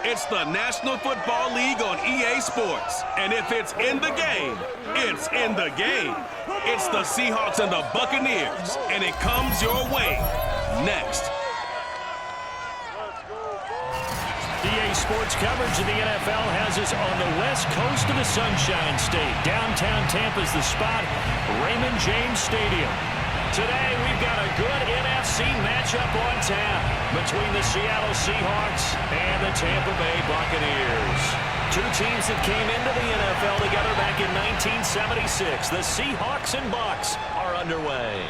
It's the National Football League on EA Sports. And if it's in the game, it's in the game. It's the Seahawks and the Buccaneers, and it comes your way next. EA Sports coverage of the NFL has us on the west coast of the Sunshine State. Downtown Tampa's the spot, Raymond James Stadium. Today, we've got a good NFC matchup on tap between the Seattle Seahawks and the Tampa Bay Buccaneers. Two teams that came into the NFL together back in 1976. The Seahawks and Bucs are underway.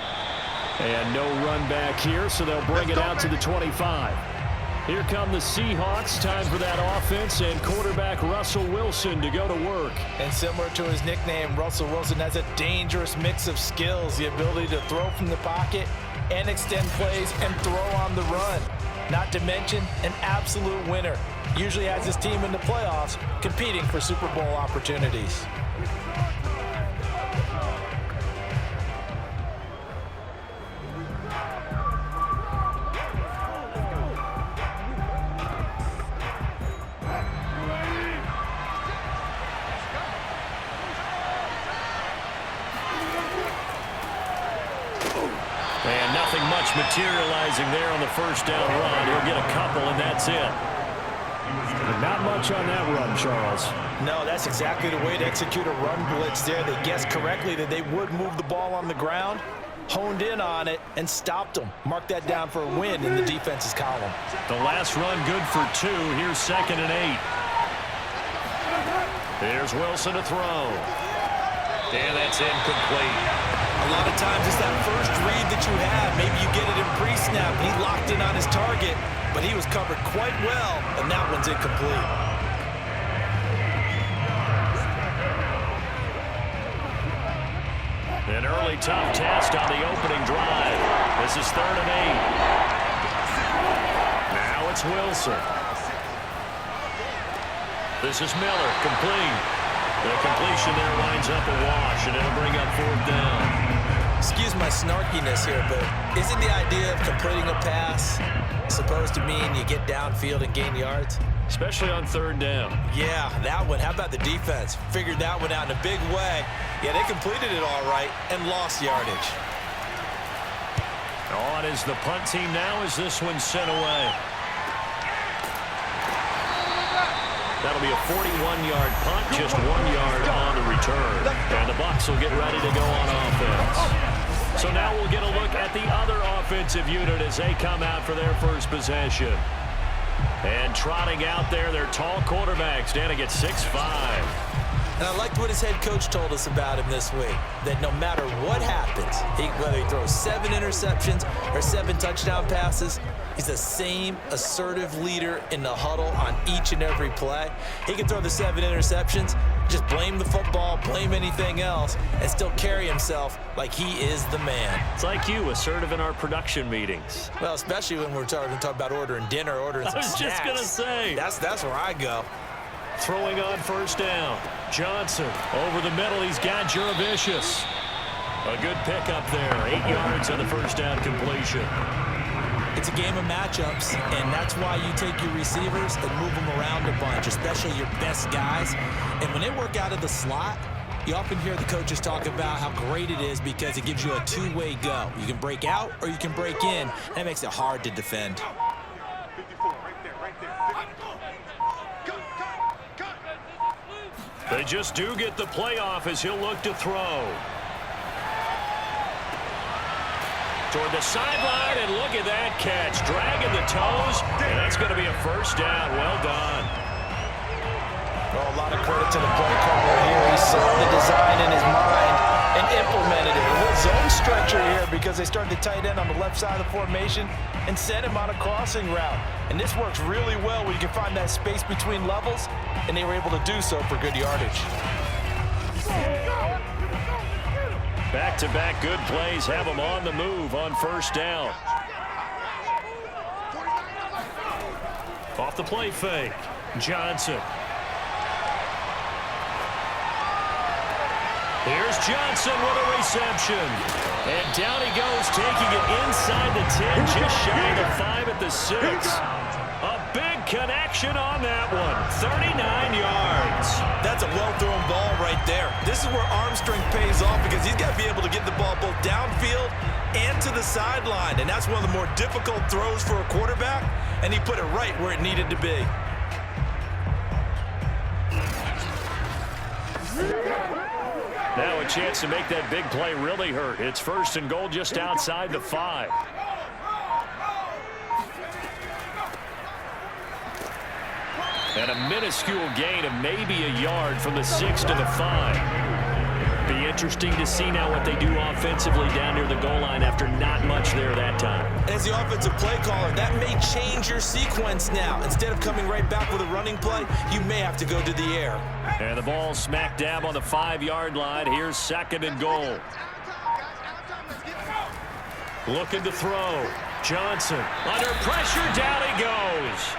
And no run back here, so they'll bring it out to the 25. Here come the Seahawks. Time for that offense and quarterback Russell Wilson to go to work. And similar to his nickname, Russell Wilson has a dangerous mix of skills, the ability to throw from the pocket and extend plays and throw on the run. Not to mention an absolute winner. Usually has his team in the playoffs competing for Super Bowl opportunities. And nothing much materializing there on the first down run. He'll get a couple, and that's it. Not much on that run, Charles. No, that's exactly the way to execute a run blitz there. They guessed correctly that they would move the ball on the ground, honed in on it, and stopped them. Mark that down for a win in the defense's column. The last run good for 2. Here's 2nd and 8. Here's Wilson to throw. And that's incomplete. A lot of times it's that first read that you have. Maybe you get it in pre-snap. He locked in on his target, but he was covered quite well, and that one's incomplete. An early tough test on the opening drive. This is 3rd and 8. Now it's Wilson. This is Miller, complete. The completion there winds up a wash, and it'll bring up 4th down. Excuse my snarkiness here, but isn't the idea of completing a pass supposed to mean you get downfield and gain yards? Especially on 3rd down. Yeah, that one. How about the defense? Figured that one out in a big way. Yeah, they completed it all right and lost yardage. On is the punt team now as this one's sent away. That'll be a 41-yard punt, just 1 yard on the return. And the Bucs will get ready to go on offense. So now we'll get a look at the other offensive unit as they come out for their first possession. And trotting out there, their tall quarterback standing at 6'5". And I liked what his head coach told us about him this week, that no matter what happens, whether he throws 7 interceptions or 7 touchdown passes, he's the same assertive leader in the huddle on each and every play. He can throw the 7 interceptions, just blame the football, blame anything else, and still carry himself like he is the man. It's like you, assertive in our production meetings. Well, especially when we're talking about ordering dinner, ordering some snacks. I was just going to say. That's where I go. Throwing on 1st down. Johnson over the middle. He's got Jurevicius. A good pickup there. 8 yards on the 1st down completion. It's a game of matchups, and that's why you take your receivers and move them around a bunch, especially your best guys. And when they work out of the slot, you often hear the coaches talk about how great it is because it gives you a two-way go. You can break out or you can break in. That makes it hard to defend. They just do get the playoff as he'll look to throw. Toward the sideline, and look at that catch. Dragging the toes, and that's going to be a 1st down. Well done. Well, a lot of credit to the play caller here. He saw the design in his mind and implemented it. A little zone stretcher here because they started the tight end on the left side of the formation and sent him on a crossing route. And this works really well when you can find that space between levels, and they were able to do so for good yardage. Back-to-back good plays have them on the move on 1st down. Off the play fake. Johnson. Here's Johnson with a reception. And down he goes, taking it inside the 10, just shy of the 5 at the 6. A big connection on that one. 39 yards. That's a well-thrown ball right there. This is where arm strength pays off because he's got to be able to get the ball both downfield and to the sideline. And that's one of the more difficult throws for a quarterback. And he put it right where it needed to be. Now a chance to make that big play really hurt. It's 1st and goal just outside the 5. And a minuscule gain of maybe a yard from the 6 to the 5. Be interesting to see now what they do offensively down near the goal line after not much there that time. As the offensive play caller, that may change your sequence now. Instead of coming right back with a running play, you may have to go to the air. And the ball smack dab on the 5-yard line. Here's 2nd and goal. Looking to throw. Johnson under pressure. Down he goes.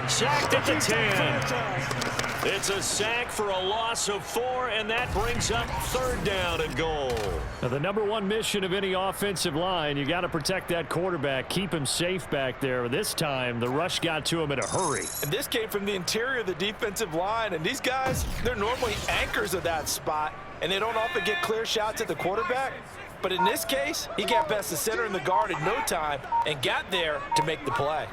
Sacked at the 10. It's a sack for a loss of 4, and that brings up 3rd down and goal. Now, the #1 mission of any offensive line, you got to protect that quarterback, keep him safe back there. This time, the rush got to him in a hurry. And this came from the interior of the defensive line, and these guys, they're normally anchors of that spot, and they don't often get clear shots at the quarterback. But in this case, he got past the center and the guard in no time and got there to make the play.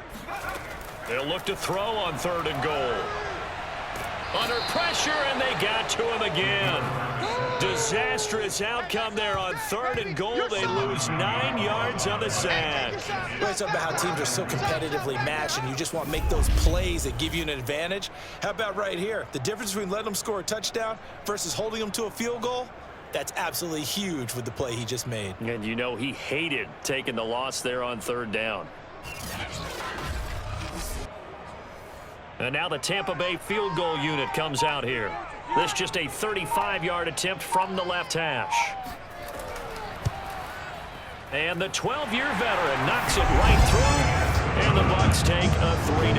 They'll look to throw on 3rd and goal. Under pressure, and they got to him again. Disastrous outcome there on 3rd and goal. They lose 9 yards on the sack. Let's talk about how teams are so competitively matched, and you just want to make those plays that give you an advantage. How about right here? The difference between letting them score a touchdown versus holding them to a field goal? That's absolutely huge with the play he just made. And you know he hated taking the loss there on 3rd down. And now the Tampa Bay field goal unit comes out here. This just a 35-yard attempt from the left hash. And the 12-year veteran knocks it right through. And the Bucs take a 3-0 lead.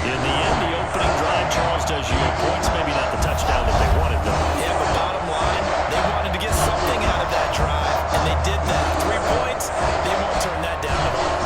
In the end, the opening drive, Charles, does yield points. Maybe not the touchdown that they wanted, though. Yeah, but bottom line, they wanted to get something out of that drive, and they did that. 3 points, they won't turn that down at all.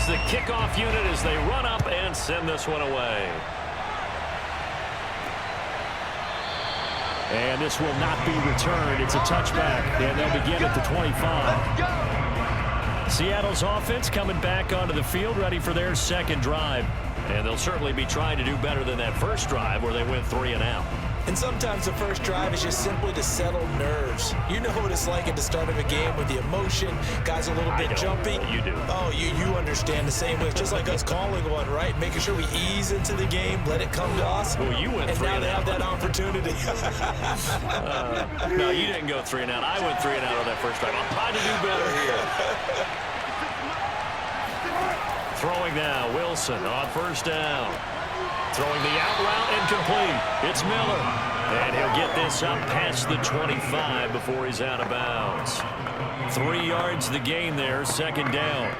The kickoff unit as they run up and send this one away. And this will not be returned. It's a touchback, and they'll begin at the 25. Seattle's offense coming back onto the field, ready for their 2nd drive. And they'll certainly be trying to do better than that first drive where they went 3 and out. And sometimes the first drive is just simply to settle nerves. You know what it's like at the start of a game with the emotion, guys a little bit jumpy. You do. Oh, you understand the same way. It's just like us calling one, right? Making sure we ease into the game, let it come to us. Well, you went 3 and and out. now they have that opportunity. No, you didn't go 3 and out. I went 3 and out on that first drive. I'm trying to do better here. Throwing now, Wilson on 1st down. Throwing the out route incomplete. It's Miller. And he'll get this up past the 25 before he's out of bounds. 3 yards the gain there, 2nd down.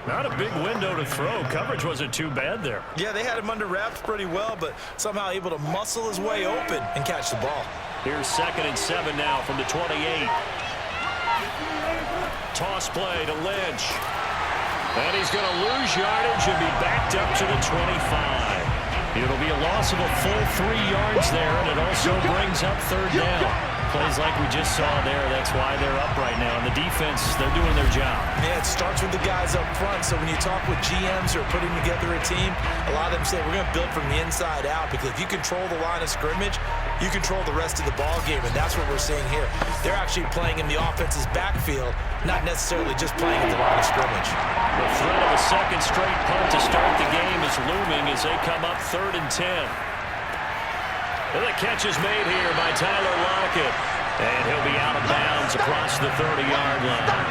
Not a big window to throw. Coverage wasn't too bad there. Yeah, they had him under wraps pretty well, but somehow able to muscle his way open and catch the ball. Here's 2nd and 7 now from the 28. Toss play to Lynch. And he's going to lose yardage and be backed up to the 25. It'll be a loss of a full 3 yards there, and it also brings up 3rd down. Plays like we just saw there. That's why they're up right now. And the defense, they're doing their job. Yeah, it starts with the guys up front. So when you talk with GMs who are putting together a team, a lot of them say we're going to build from the inside out, because if you control the line of scrimmage, you control the rest of the ball game, and that's what we're seeing here. They're actually playing in the offense's backfield, not necessarily just playing at the line of scrimmage. The threat of a 2nd straight punt to start the game is looming as they come up 3rd and 10. And the catch is made here by Tyler Lockett. And he'll be out of bounds across the 30-yard line.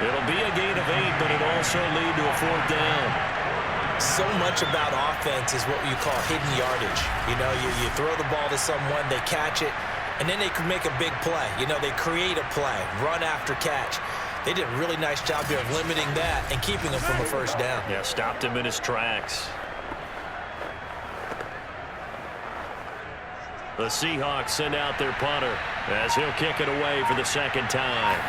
It'll be a gain of 8, but it'll also lead to a 4th down. So much about offense is what you call hidden yardage. You know, you throw the ball to someone, they catch it, and then they can make a big play. You know, they create a play, run after catch. They did a really nice job here of limiting that and keeping him from a first down. Yeah, stopped him in his tracks. The Seahawks send out their punter as he'll kick it away for the second time.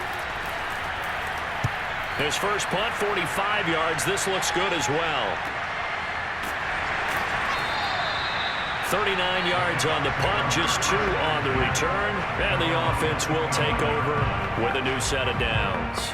His first punt, 45 yards. This looks good as well. 39 yards on the punt, just 2 on the return, and the offense will take over with a new set of downs.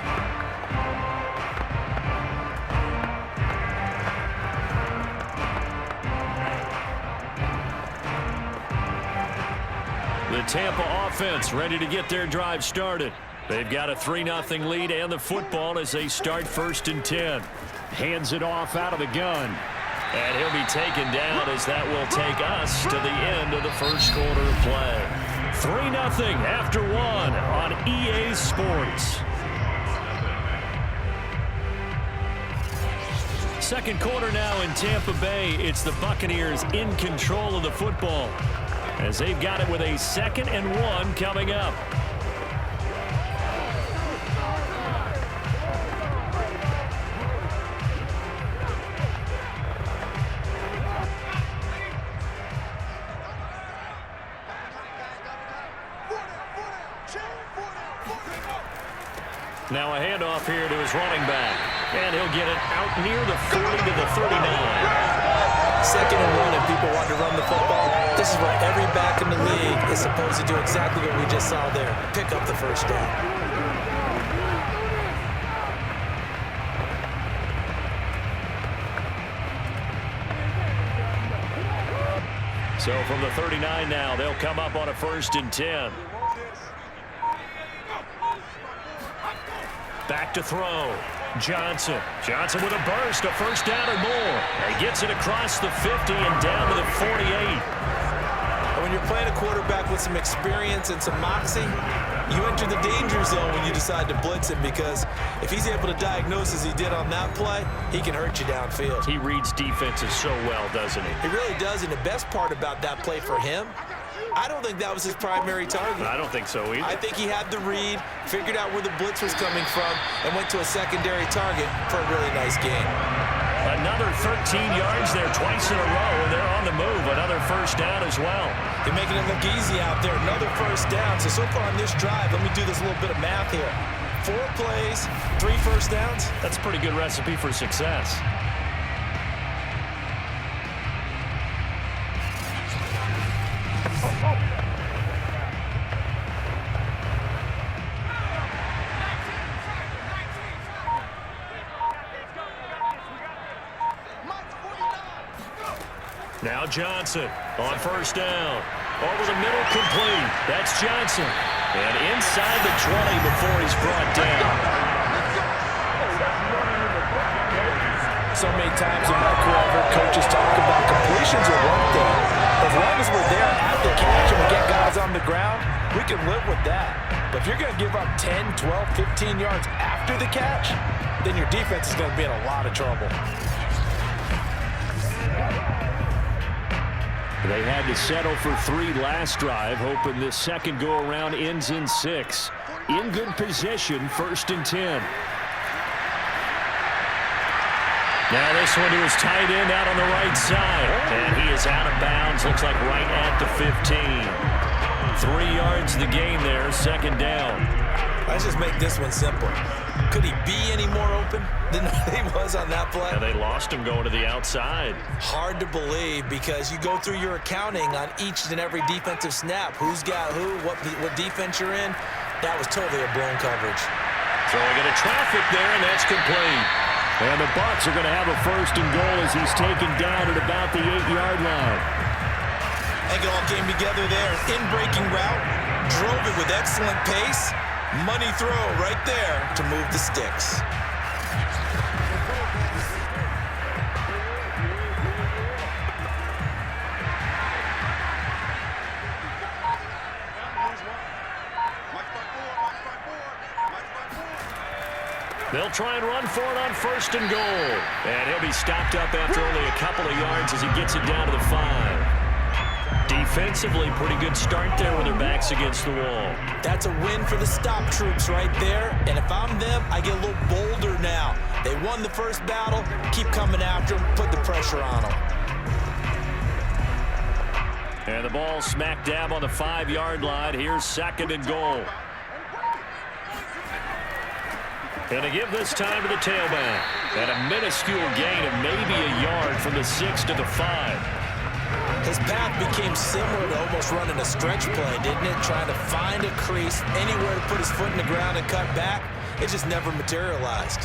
The Tampa offense ready to get their drive started. They've got a 3-0 lead and the football as they start 1st and 10. Hands it off out of the gun. And he'll be taken down as that will take us to the end of the first quarter of play. 3-0 after 1 on EA Sports. Second quarter now in Tampa Bay. It's the Buccaneers in control of the football as they've got it with a 2nd and 1 coming up. Now a handoff here to his running back. And he'll get it out near the 40 to the 39. 2nd and 1 and people want to run the football. This is where every back in the league is supposed to do exactly what we just saw there. Pick up the first down. So from the 39 now, they'll come up on a 1st and 10. Back to throw. Johnson. Johnson with a burst, a first down or more. He gets it across the 50 and down to the 48. When you're playing a quarterback with some experience and some moxie, you enter the danger zone when you decide to blitz him, because if he's able to diagnose as he did on that play, he can hurt you downfield. He reads defenses so well, doesn't he? He really does, and the best part about that play for him, I don't think that was his primary target. I don't think so either. I think he had the read, figured out where the blitz was coming from, and went to a secondary target for a really nice game. Another 13 yards there twice in a row, and they're on the move. Another first down as well. They're making it look easy out there. Another first down. So far on this drive, let me do this little bit of math here. 4 plays, 3 first downs. That's a pretty good recipe for success. Now Johnson on first down. Over the middle, complete. That's Johnson. And inside the 20 before he's brought down. So many times in my career, I've heard coaches talk about completions are one thing. As long as we're there at the catch and we get guys on the ground, we can live with that. But if you're going to give up 10, 12, 15 yards after the catch, then your defense is going to be in a lot of trouble. They had to settle for 3 last drive, hoping this second go-around ends in 6. In good position, 1st and 10. Now this one to his tight end out on the right side. And he is out of bounds, looks like right at the 15. 3 yards the gain there, 2nd down. Let's just make this one simple. Could he be any more open than he was on that play? And they lost him going to the outside. Hard to believe, because you go through your accounting on each and every defensive snap. Who's got who, what defense you're in. That was totally a blown coverage. Throwing into traffic there, and that's complete. And the Bucs are going to have a 1st and goal as he's taken down at about the 8-yard line. I think it all came together there. In-breaking route, drove it with excellent pace. Money throw right there to move the sticks. They'll try and run for it on 1st and goal. And he'll be stopped up after only a couple of yards as he gets it down to the 5. defensively, pretty good start there with their backs against the wall. That's a win for the stop troops right there. And if I'm them, I get a little bolder now. They won the first battle. Keep coming after them. Put the pressure on them. And the ball smack dab on the 5-yard line. Here's 2nd and goal. And to give this time to the tailback. And a minuscule gain of maybe a yard from the 6 to the 5. His path became similar to almost running a stretch play, didn't it? Trying to find a crease, anywhere to put his foot in the ground and cut back. It just never materialized.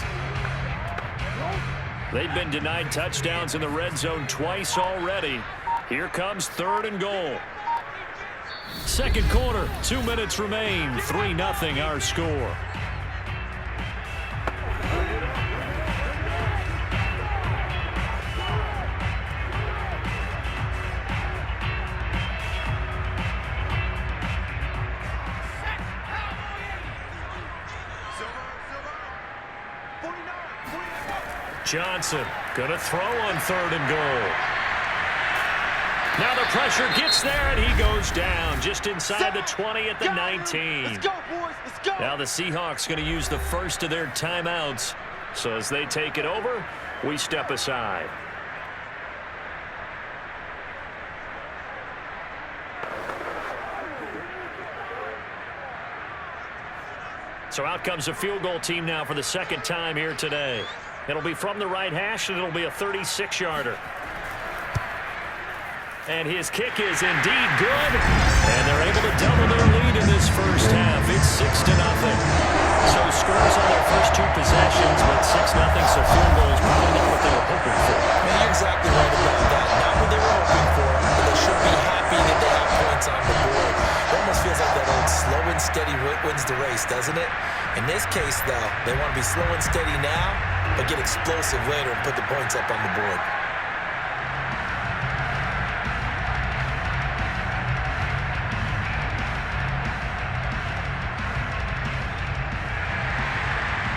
They've been denied touchdowns in the red zone twice already. Here comes 3rd and goal. Second quarter, 2 minutes remain. 3-0 our score. Johnson gonna throw on 3rd and goal. Now the pressure gets there, and he goes down just inside the 20 at the 19. Let's go, boys. Let's go. Now the Seahawks going to use the first of their timeouts. So as they take it over, we step aside. So out comes a field goal team now for the 2nd time here today. It'll be from the right hash, and it'll be a 36-yarder. And his kick is indeed good. And they're able to double their lead in this first half. It's 6-0. So scores on their first 2 possessions, but 6-0, so field goal is probably not what they were hoping for. Man, you're exactly right about that. Not what they were hoping for, but they should be happy that they have points on the board. It almost feels like that old slow and steady wins the race, doesn't it? In this case, though, they want to be slow and steady now, but get explosive later and put the points up on the board.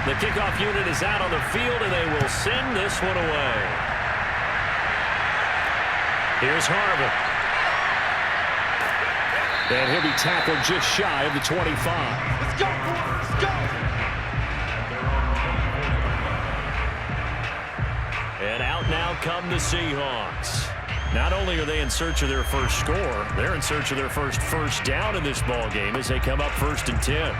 The kickoff unit is out on the field, and they will send this one away. Here's Harvin. And he'll be tackled just shy of the 25. Let's go, boys. Let's go. And out now come the Seahawks. Not only are they in search of their first score, they're in search of their first down in this ball game as they come up 1st and 10.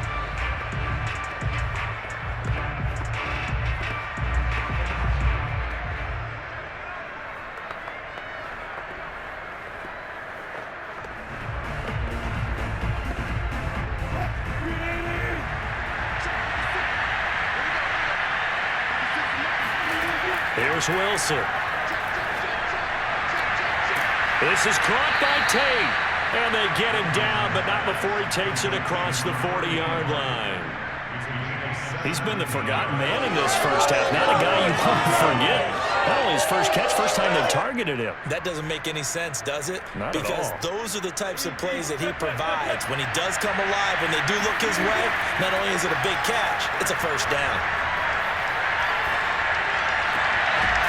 Here's Wilson. This is caught by Tate. And they get him down, but not before he takes it across the 40-yard line. He's been the forgotten man in this first half. Not a guy you want to forget. Not only his first catch, first time they targeted him. That doesn't make any sense, does it? Not at all. Because those are the types of plays that he provides. When he does come alive, when they do look his way, not only is it a big catch, it's a first down.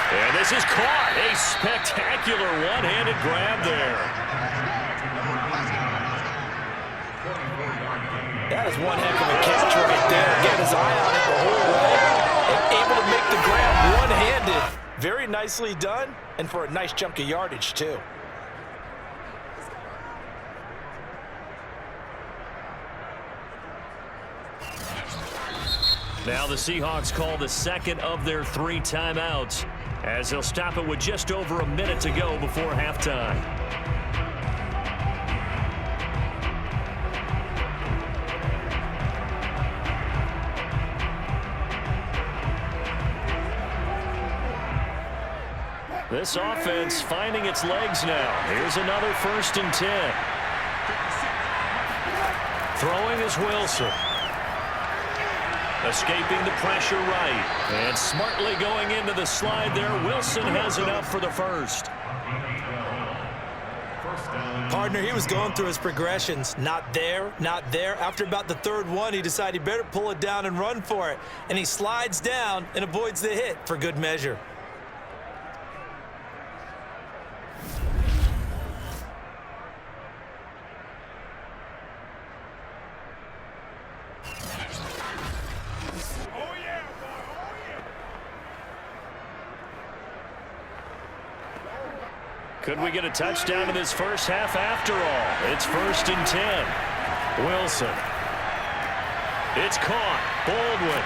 And this is caught. A spectacular one-handed grab there. That is one heck of a catch right there. Get his eye on it the whole way. And able to make the grab one-handed. Very nicely done, and for a nice chunk of yardage, too. Now the Seahawks call the second of their 3 timeouts as they'll stop it with just over a minute to go before halftime. This offense finding its legs now. Here's another 1st and 10. Throwing is Wilson. Escaping the pressure right. And smartly going into the slide there. Wilson has enough for the first. Partner, he was going through his progressions. Not there, not there. After about the 3rd one, he decided he better pull it down and run for it. And he slides down and avoids the hit for good measure. Could we get a touchdown in this first half after all? It's 1st and 10. Wilson. It's caught. Baldwin.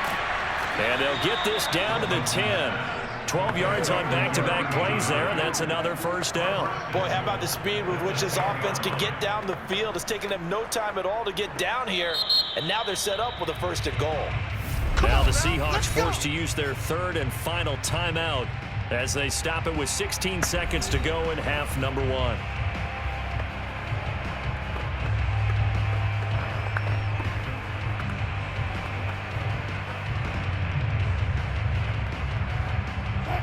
And they'll get this down to the 10. 12 yards on back-to-back plays there, and that's another first down. Boy, how about the speed with which this offense can get down the field? It's taken them no time at all to get down here, and now they're set up with a 1st and goal. Now the Seahawks forced to use their 3rd and final timeout as they stop it with 16 seconds to go in half number 1.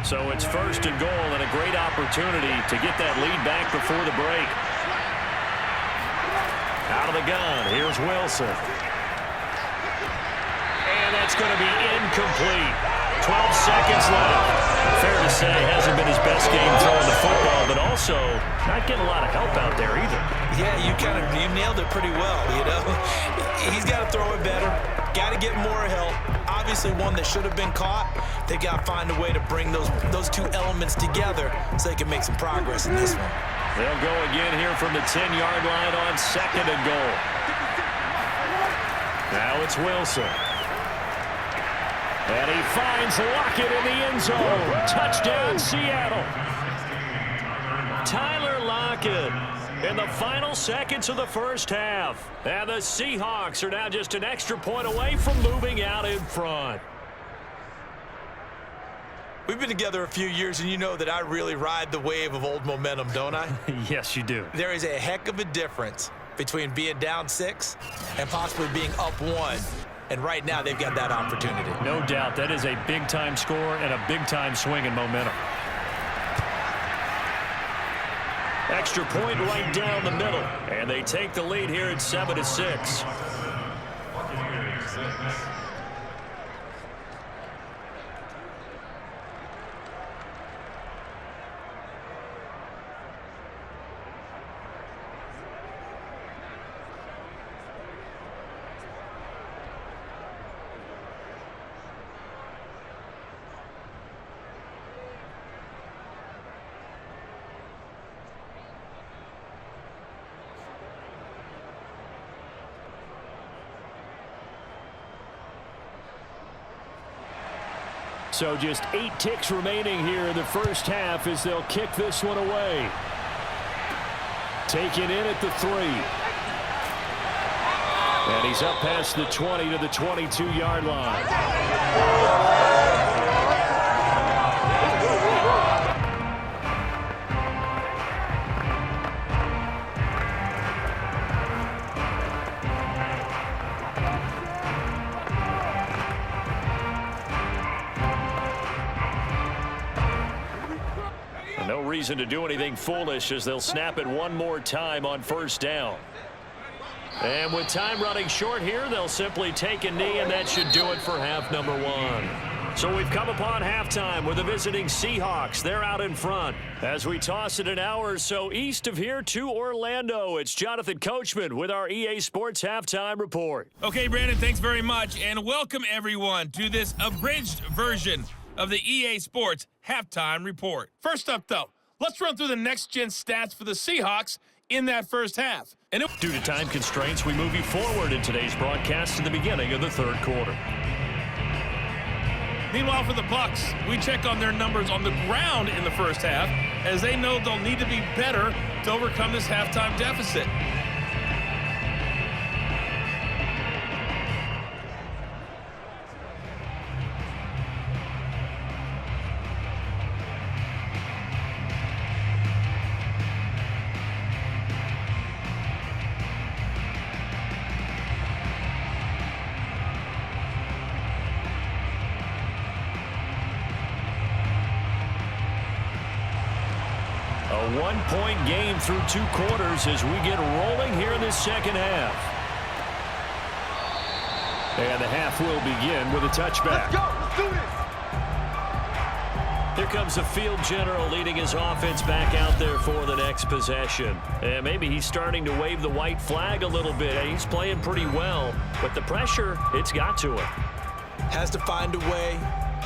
So it's 1st and goal and a great opportunity to get that lead back before the break. Out of the gun, here's Wilson. And that's going to be incomplete. 12 seconds left. Fair to say, hasn't been his best game throwing the football, but also not getting a lot of help out there either. Yeah, you nailed it pretty well, you know. He's got to throw it better. Got to get more help. Obviously one that should have been caught. They got to find a way to bring those two elements together so they can make some progress in this one. They'll go again here from the 10-yard line on 2nd and goal. Now it's Wilson. And he finds Lockett in the end zone. Touchdown, Seattle. Tyler Lockett in the final seconds of the first half. And the Seahawks are now just an extra point away from moving out in front. We've been together a few years, and you know that I really ride the wave of old momentum, don't I? Yes, you do. There is a heck of a difference between being down 6 and possibly being up 1. And right now, they've got that opportunity. No doubt. That is a big-time score and a big-time swing in momentum. Extra point right down the middle. And they take the lead here at 7-6. So just 8 ticks remaining here in the first half as they'll kick this one away. Taken in at the 3. And he's up past the 20 to the 22-yard line. No reason to do anything foolish as they'll snap it one more time on 1st down. And with time running short here, they'll simply take a knee, and that should do it for half number 1. So we've come upon halftime with the visiting Seahawks. They're out in front. As we toss it an hour or so east of here to Orlando, it's Jonathan Coachman with our EA Sports Halftime Report. Okay, Brandon, thanks very much, and welcome everyone to this abridged version of the EA Sports Halftime Report. First up, though, let's run through the next-gen stats for the Seahawks in that first half. And due to time constraints, we move you forward in today's broadcast to the beginning of the 3rd quarter. Meanwhile, for the Bucs, we check on their numbers on the ground in the first half, as they know they'll need to be better to overcome this halftime deficit. A one-point game through 2 quarters as we get rolling here in this second half. And the half will begin with a touchback. Let's go. Let's do this. Here comes the field general leading his offense back out there for the next possession. And maybe he's starting to wave the white flag a little bit. He's playing pretty well, but the pressure, it's got to him. Has to find a way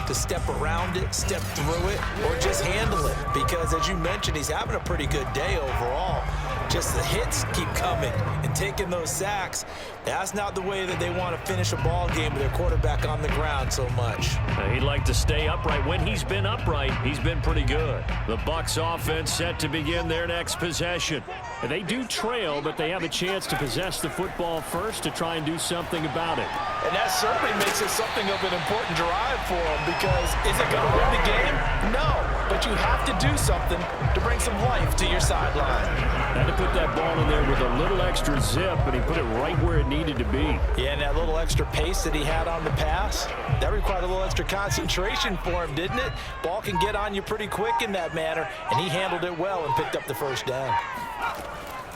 to to step around it, step through it, or just handle it. Because as you mentioned, he's having a pretty good day overall. Just the hits keep coming and taking those sacks. That's not the way that they want to finish a ball game with their quarterback on the ground so much. He'd like to stay upright. When he's been upright, he's been pretty good. The Bucs offense set to begin their next possession. They do trail, but they have a chance to possess the football first to try and do something about it. And that certainly makes it something of an important drive for them, because is it going to win the game? No, but you have to do something to bring some life to your sideline. Had to put that ball in there with a little extra zip, and he put it right where it needed to be. Yeah, and that little extra pace that he had on the pass, that required a little extra concentration for him, didn't it? Ball can get on you pretty quick in that manner, and he handled it well and picked up the first down.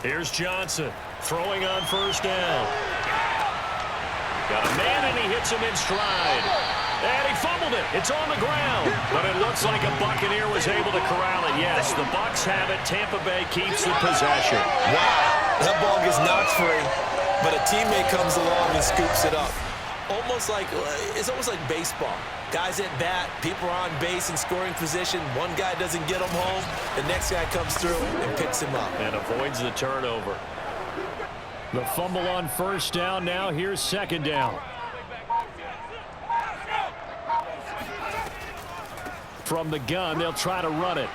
Here's Johnson throwing on first down. Got a man, and he hits him in stride. And he fumbled it. It's on the ground. But it looks like a Buccaneer was able to corral it. Yes, the Bucs have it. Tampa Bay keeps the possession. Wow, that ball gets knocked free, but a teammate comes along and scoops it up. It's almost like baseball. Guys at bat, people are on base in scoring position. One guy doesn't get him home. The next guy comes through and picks him up. And avoids the turnover. The fumble on first down. Now here's second down. From the gun, they'll try to run it.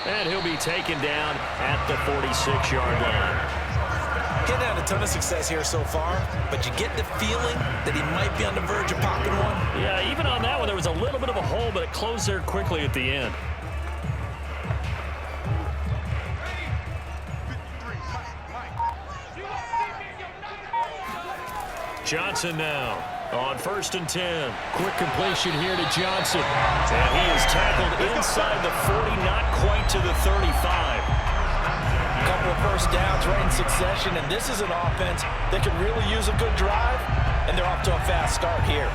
And he'll be taken down at the 46-yard line. Getting had a ton of success here so far, but you get the feeling that he might be on the verge of popping one. Yeah, even on that one, there was a little bit of a hole, but it closed there quickly at the end. Johnson now on 1st and 10. Quick completion here to Johnson. And he is tackled inside the 40, not quite to the 35. A couple of first downs right in succession, and this is an offense that could really use a good drive, and they're off to a fast start here.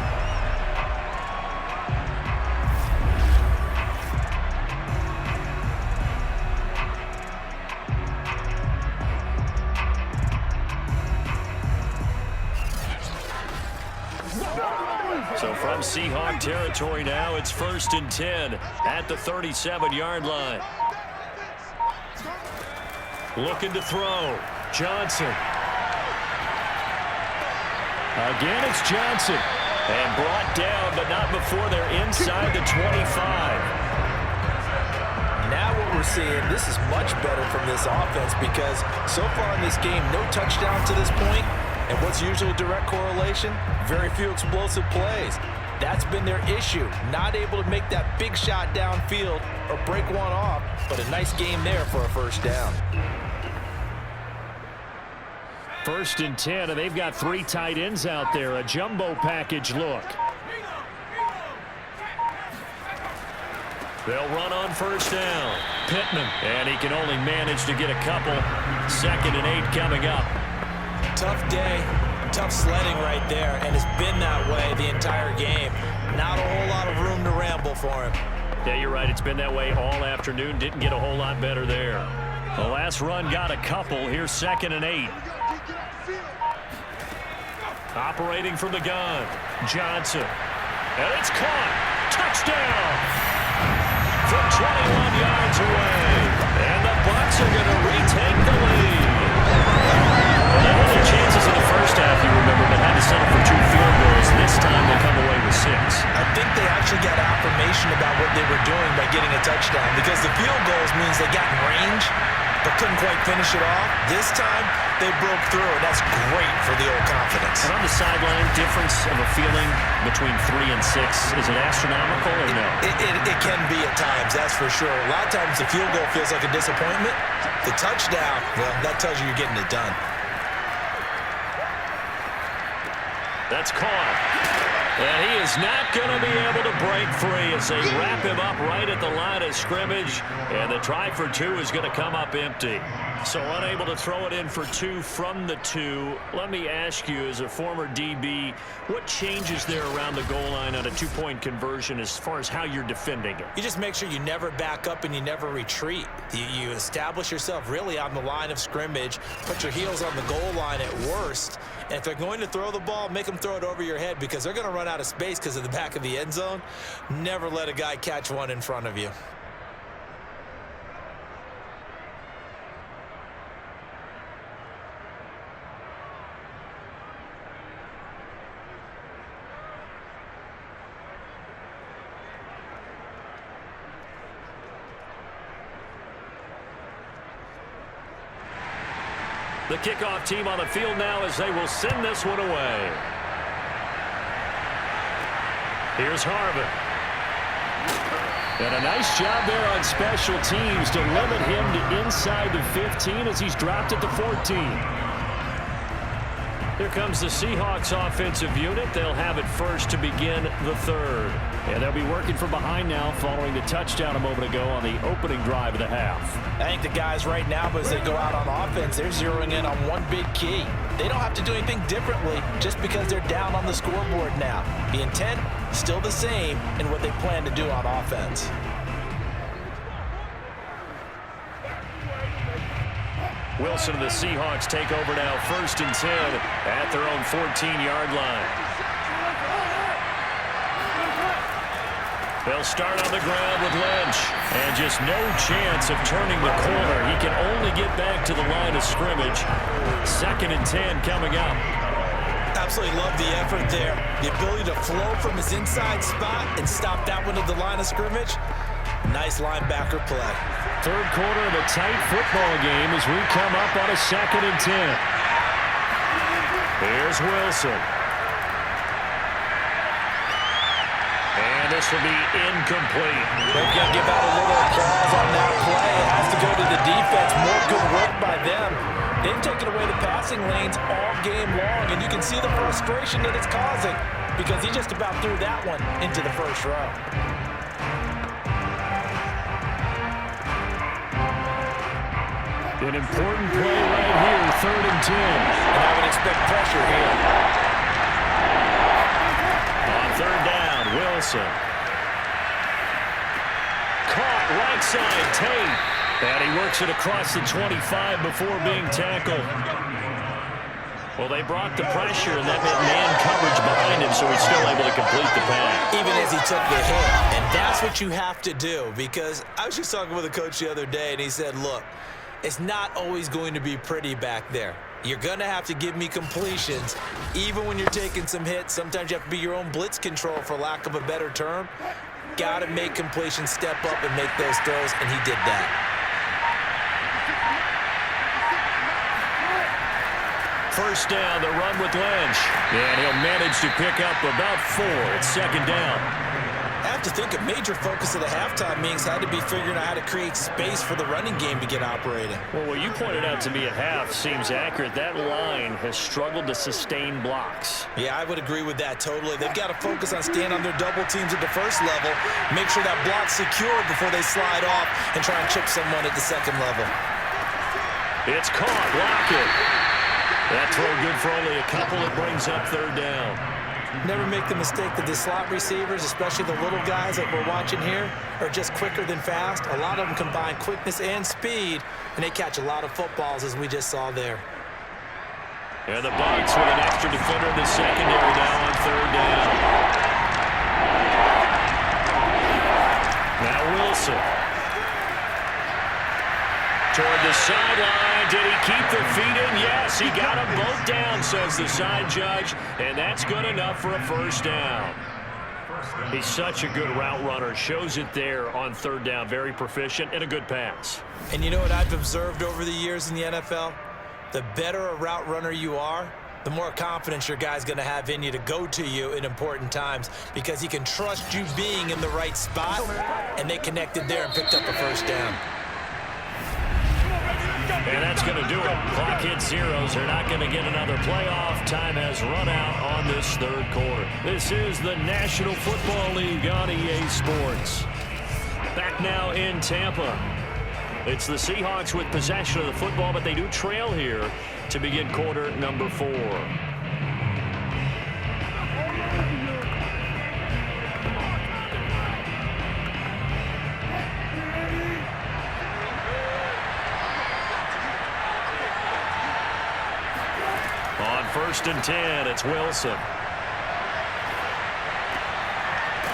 So from Seahawk territory now, it's 1st and 10 at the 37-yard line. Looking to throw. Johnson. Again, it's Johnson. And brought down, but not before they're inside the 25. Now what we're seeing, this is much better from this offense, because so far in this game, no touchdown to this point. And what's usually a direct correlation? Very few explosive plays. That's been their issue. Not able to make that big shot downfield or break one off, but a nice game there for a first down. 1st and 10, and they've got 3 tight ends out there. A jumbo package look. They'll run on first down. Pittman, and he can only manage to get a couple. 2nd and 8 coming up. Tough day, tough sledding right there, and it's been that way the entire game. Not a whole lot of room to ramble for him. Yeah, you're right. It's been that way all afternoon. Didn't get a whole lot better there. The last run got a couple. Here's 2nd and 8. Operating from the gun. Johnson. And it's caught. Touchdown. From 21 yards away. And the Bucs are going to retake the lead. They had their chances in the first half, you remember, but had to settle for 2 field goals. This time they come away with 6. I think they actually got affirmation about what they were doing by getting a touchdown, because the field goals means they got in range but couldn't quite finish it off. This time they broke through, and that's great for the old confidence. And on the sideline, difference of a feeling between 3 and 6, is it astronomical or no? It can be at times, that's for sure. A lot of times the field goal feels like a disappointment. The touchdown, well, that tells you you're getting it done. That's caught. And he is not going to be able to break free as they wrap him up right at the line of scrimmage. And the try for 2 is going to come up empty. So unable to throw it in for 2 from the 2. Let me ask you, as a former DB, what changes there around the goal line on a 2-point conversion as far as how you're defending it? You just make sure you never back up and you never retreat. You establish yourself really on the line of scrimmage, put your heels on the goal line at worst, And if they're going to throw the ball, make them throw it over your head because they're going to run out of space because of the back of the end zone. Never let a guy catch one in front of you. The kickoff team on the field now as they will send this one away. Here's Harvin. And a nice job there on special teams to limit him to inside the 15 as he's dropped at the 14. Here comes the Seahawks offensive unit. They'll have it first to begin the third. And they'll be working from behind now following the touchdown a moment ago on the opening drive of the half. I think the guys right now, as they go out on offense, they're zeroing in on one big key. They don't have to do anything differently just because they're down on the scoreboard now. The intent, still the same in what they plan to do on offense. Wilson and the Seahawks take over now, 1st and 10 at their own 14-yard line. They'll start on the ground with Lynch. And just no chance of turning the corner. He can only get back to the line of scrimmage. 2nd and 10 coming up. Absolutely love the effort there. The ability to flow from his inside spot and stop that one at the line of scrimmage. Nice linebacker play. Third quarter of a tight football game as we come up on a 2nd and 10. Here's Wilson. And this will be incomplete. They're going to give out a little applause on that play. It has to go to the defense. More good work by them. They've taken away the passing lanes all game long, and you can see the frustration that it's causing because he just about threw that one into the first row. An important play right here, 3rd and 10. And I would expect pressure here. On 3rd down, Wilson. Caught right side, Tate. And he works it across the 25 before being tackled. Well, they brought the pressure, and that meant man coverage behind him, so he's still able to complete the pass. Even as he took the hit. And that's what you have to do, because I was just talking with a coach the other day, and he said, look, it's not always going to be pretty back there. You're going to have to give me completions. Even when you're taking some hits, sometimes you have to be your own blitz control, for lack of a better term. Got to make completions, step up, and make those throws, and he did that. First down, the run with Lynch. And he'll manage to pick up about 4. It's 2nd down. I have to think a major focus of the halftime meetings had to be figuring out how to create space for the running game to get operating. Well, what you pointed out to me at half seems accurate. That line has struggled to sustain blocks. Yeah, I would agree with that totally. They've got to focus on staying on their double teams at the first level, make sure that block's secure before they slide off and try and chip someone at the second level. It's caught. Lockett. That throw good for only a couple. It brings up 3rd down. Never make the mistake that the slot receivers, especially the little guys like we're watching here, are just quicker than fast. A lot of them combine quickness and speed, and they catch a lot of footballs, as we just saw there. And the Bucs with an extra defender in the secondary now on 3rd down. Now Wilson. Toward the sideline. Did he keep the feet in? Yes, he got them both down, says the side judge, and that's good enough for a 1st down. He's such a good route runner. Shows it there on 3rd down. Very proficient and a good pass. And you know what I've observed over the years in the NFL? The better a route runner you are, the more confidence your guy's going to have in you to go to you in important times, because he can trust you being in the right spot, and they connected there and picked up a 1st down. And that's going to do it. Clock hits zeros. They're not going to get another playoff. Time has run out on this 3rd quarter. This is the National Football League on EA Sports. Back now in Tampa. It's the Seahawks with possession of the football, but they do trail here to begin quarter number 4. 1st and 10. It's Wilson.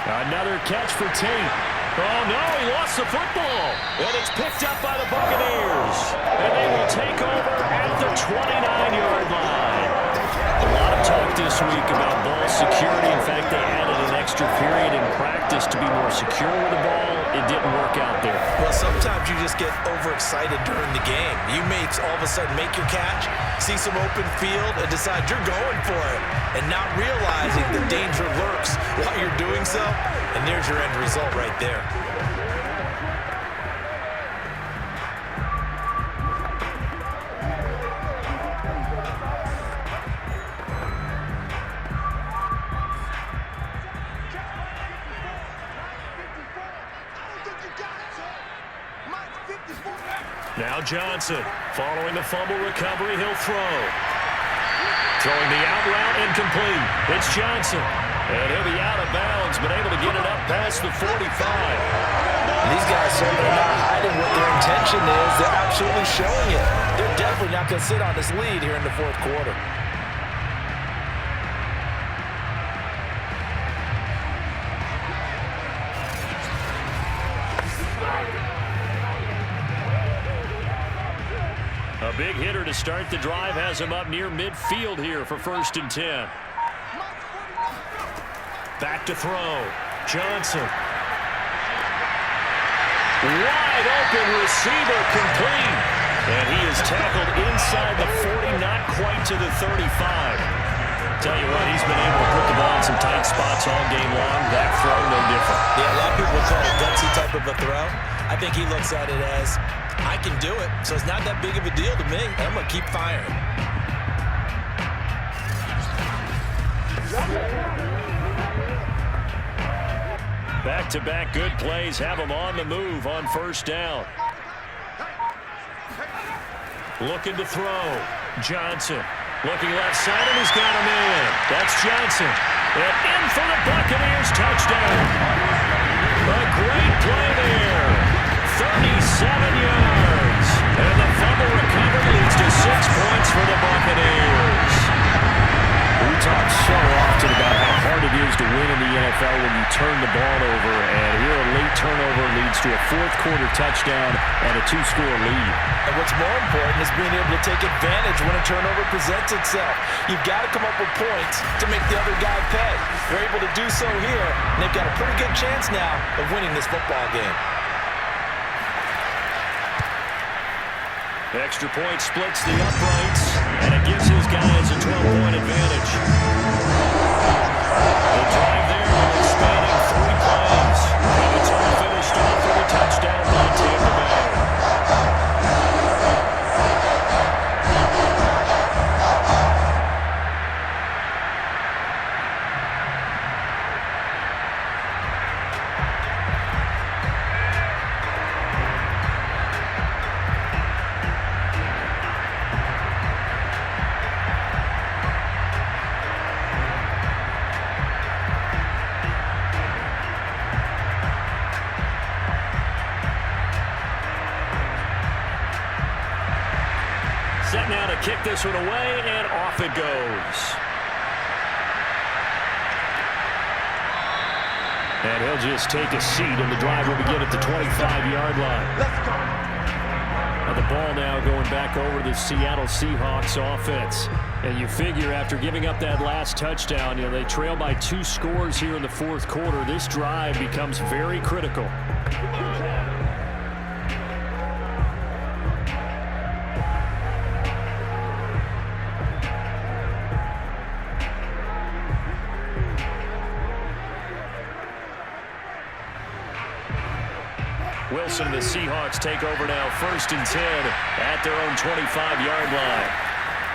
Another catch for Tate. Oh, no, he lost the football. And it's picked up by the Buccaneers. And they will take over at the 29-yard line. A lot of talk this week about ball security. In fact, they added an extra period in practice to be more secure with the ball. It didn't work out there. Well, sometimes you just get overexcited during the game. You may all of a sudden make your catch, see some open field, and decide you're going for it, and not realizing the danger lurks while you're doing so, and there's your end result right there. Now Johnson, following the fumble recovery, he'll throw. Throwing the out route incomplete. It's Johnson. And he'll be out of bounds, but able to get it up past the 45. These guys certainly are not hiding what their intention is. They're absolutely showing it. They're definitely not going to sit on this lead here in the 4th quarter. A big hitter to start the drive has him up near midfield here for 1st and 10. Back to throw. Johnson. Wide open receiver complete. And he is tackled inside the 40, not quite to the 35. Tell you what, he's been able to put the ball in some tight spots all game long. That throw, no different. Yeah, a lot of people would call it a gutsy type of a throw. I think he looks at it as, I can do it, so it's not that big of a deal to me. I'm going to keep firing. Back-to-back good plays have him on the move on 1st down. Looking to throw. Johnson looking left side, and he's got him in. That's Johnson. And in for the Buccaneers touchdown. A great play there. 37 yards. And the fumble recovery leads to 6 points for the Buccaneers. We talked so often about how hard it is to win in the NFL when you turn the ball over, and here a late turnover leads to a 4th quarter touchdown and a 2-score lead. And what's more important is being able to take advantage when a turnover presents itself. You've got to come up with points to make the other guy pay. They're able to do so here, and they've got a pretty good chance now of winning this football game. The extra point splits the uprights, and it gives his guys a 12-point advantage. The drive there will expanding 3 plays. And it's all finished off with a touchdown by Tampa Bay. Set now to kick this one away, and off it goes. And he'll just take a seat, and the drive will begin at the 25-yard line. Let's go. Now the ball now going back over to the Seattle Seahawks offense. And you figure after giving up that last touchdown, they trail by 2 scores here in the 4th quarter. This drive becomes very critical. Wilson and the Seahawks take over now, 1st and 10 at their own 25-yard line.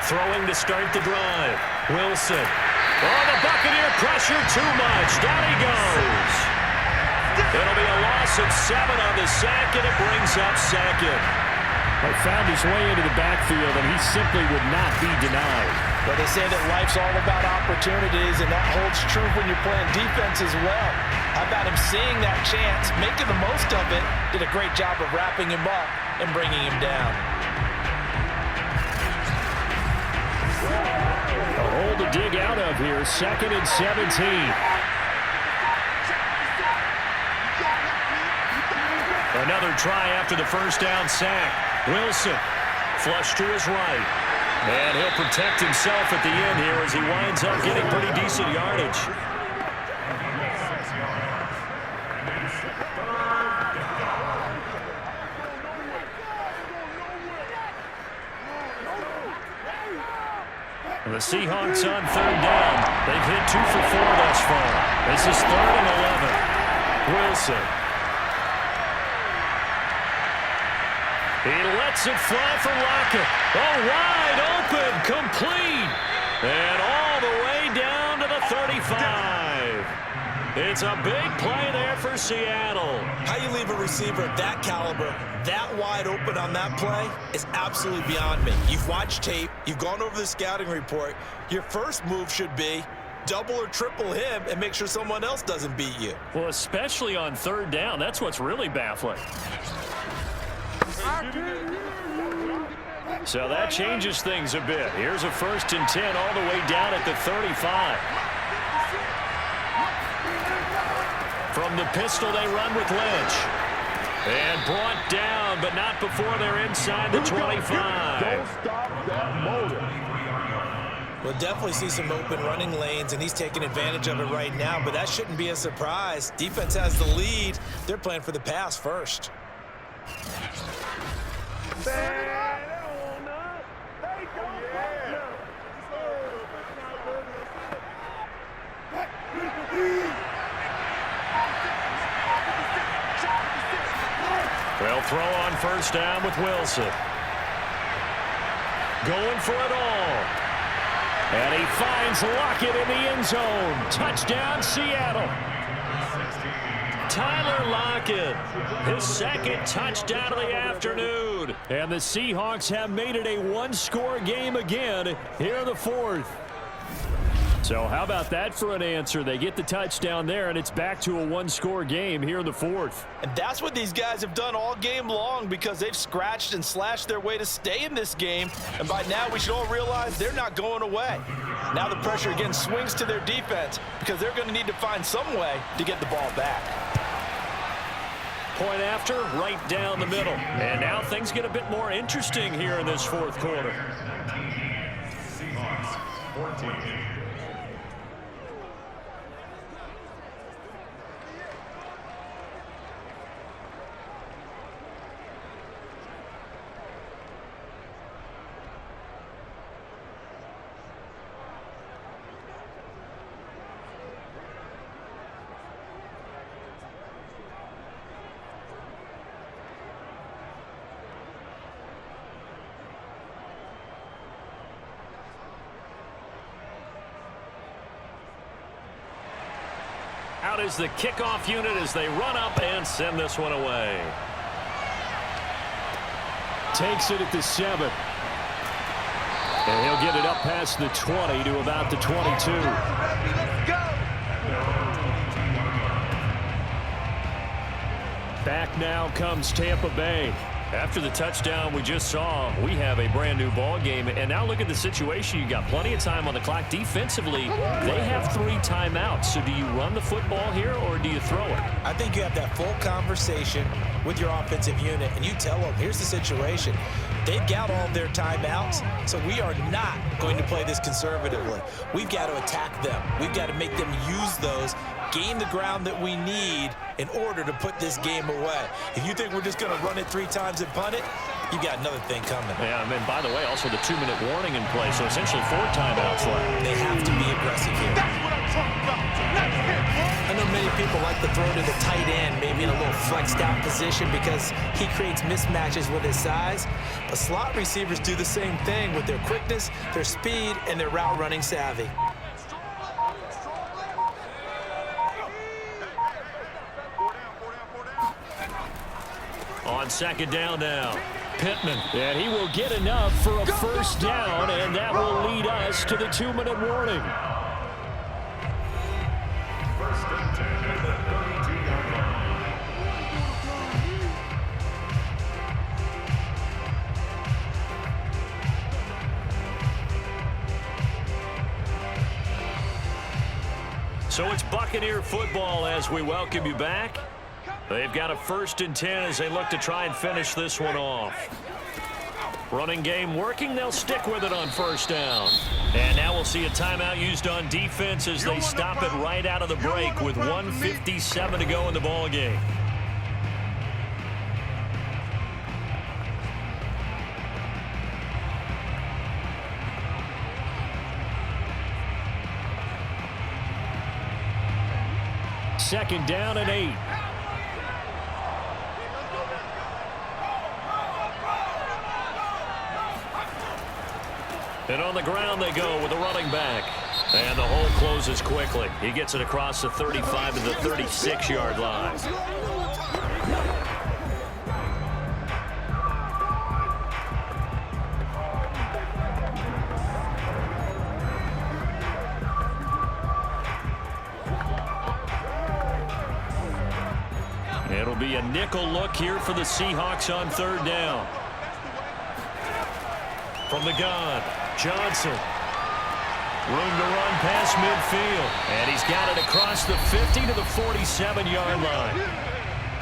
Throwing to start the drive. Wilson. Oh, the Buccaneer pressure too much. Down he goes. It'll be a loss of 7 on the sack, and it brings up 2nd. He found his way into the backfield, and he simply would not be denied. But they say that life's all about opportunities, and that holds true when you're playing defense as well. How about him seeing that chance, making the most of it, did a great job of wrapping him up and bringing him down. A here, 2nd and 17. Another try after the first down sack. Wilson, flush to his right. And he'll protect himself at the end here as he winds up getting pretty decent yardage. The Seahawks on 3rd down. They've hit 2 for 4 thus far. This is 3rd and 11. Wilson. He lets it fly for Lockett. Oh, wide open, complete. And all the way down to the 35. It's a big play there for Seattle. How you leave a receiver of that caliber that wide open on that play is absolutely beyond me. You've watched tape. You've gone over the scouting report. Your first move should be double or triple him and make sure someone else doesn't beat you. Well, especially on 3rd down. That's what's really baffling. So that changes things a bit. Here's a 1st and 10 all the way down at the 35. From the pistol, they run with Lynch. And brought down, but not before they're inside the 25. Don't stop that motor. We'll definitely see some open running lanes, and he's taking advantage of it right now, but that shouldn't be a surprise. Defense has the lead. They're playing for the pass first. They'll throw on 1st down with Wilson. Going for it all. And he finds Lockett in the end zone. Touchdown, Seattle. Tyler Lockett, his 2nd touchdown of the afternoon. And the Seahawks have made it a 1-score game again here in the 4th. So how about that for an answer? They get the touchdown there, and it's back to a 1-score game here in the 4th. And that's what these guys have done all game long because they've scratched and slashed their way to stay in this game. And by now, we should all realize they're not going away. Now the pressure again swings to their defense because they're going to need to find some way to get the ball back. Point after, right down the middle. And now things get a bit more interesting here in this 4th quarter. Seahawks 14. Out is the kickoff unit as they run up and send this one away. Takes it at the 7. And he'll get it up past the 20 to about the 22. Back now comes Tampa Bay. After the touchdown we just saw, we have a brand new ball game. And now look at the situation. You got plenty of time on the clock. Defensively, they have 3 timeouts. So do you run the football here or do you throw it? I think you have that full conversation with your offensive unit, and you tell them, here's the situation. They've got all their timeouts, so we are not going to play this conservatively. We've got to attack them. We've got to make them use those, gain the ground that we need in order to put this game away. If you think we're just going to run it 3 times and punt it, you got another thing coming. Yeah, and by the way, also the 2-minute warning in play, so essentially 4 timeouts left. They have to be aggressive here. That's what I'm talking about. That's it, I know many people like to throw to the tight end, maybe in a little flexed out position because he creates mismatches with his size. But slot receivers do the same thing with their quickness, their speed, and their route running savvy. On 2nd down now, Pittman. And he will get enough for a 1st down, and that will lead us to the 2-minute warning. 1st and 10 at the 32-yard line. So it's Buccaneer football as we welcome you back. They've got a 1st and 10 as they look to try and finish this one off. Running game working. They'll stick with it on 1st down. And now we'll see a timeout used on defense as they stop it right out of the break with 1:57 to go in the ball game. Second down and 8. And on the ground they go with the running back. And the hole closes quickly. He gets it across the 35 to the 36-yard line. It'll be a nickel look here for the Seahawks on 3rd down. From the gun, Johnson. Room to run past midfield. And he's got it across the 50 to the 47-yard line.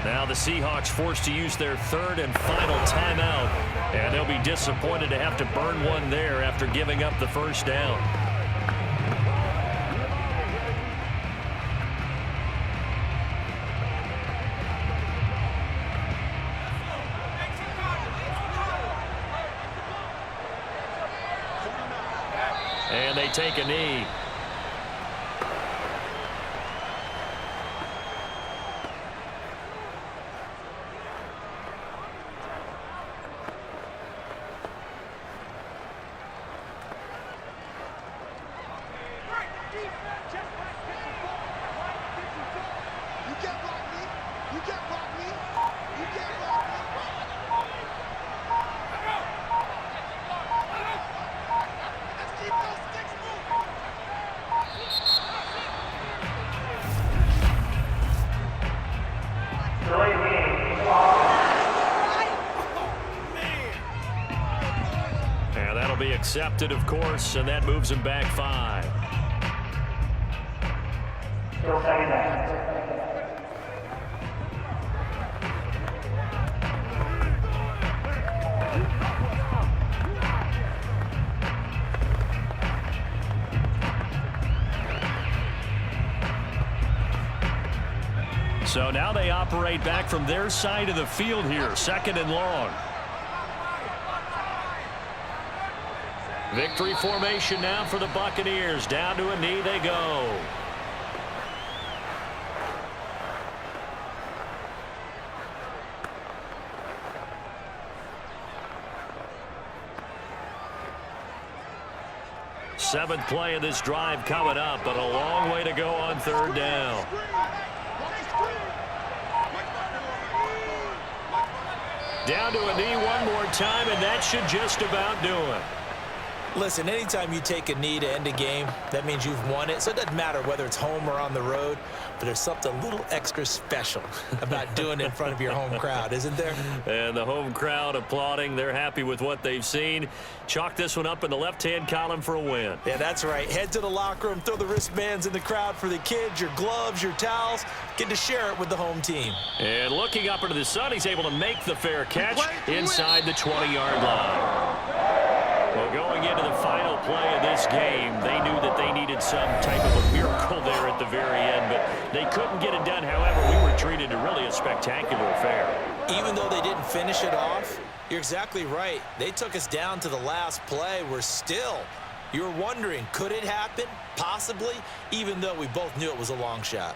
Now the Seahawks forced to use their 3rd and final timeout. And they'll be disappointed to have to burn one there after giving up the 1st down. And they take a knee. Accepted, of course, and that moves him back 5. Still second down. So now they operate back from their side of the field here, 2nd and long. Victory formation now for the Buccaneers. Down to a knee they go. Seventh play of this drive coming up, but a long way to go on 3rd down. Down to a knee one more time, and that should just about do it. Listen, anytime you take a knee to end a game, that means you've won it. So it doesn't matter whether it's home or on the road, but there's something a little extra special about doing it in front of your home crowd, isn't there? And the home crowd applauding. They're happy with what they've seen. Chalk this one up in the left-hand column for a win. Yeah, that's right. Head to the locker room, throw the wristbands in the crowd for the kids, your gloves, your towels. Get to share it with the home team. And looking up into the sun, he's able to make the fair catch inside the 20-yard line. Well, going into the final play of this game, they knew that they needed some type of a miracle there at the very end, but they couldn't get it done. However, we were treated to really a spectacular affair. Even though they didn't finish it off, you're exactly right. They took us down to the last play. You were wondering, could it happen? Possibly, even though we both knew it was a long shot.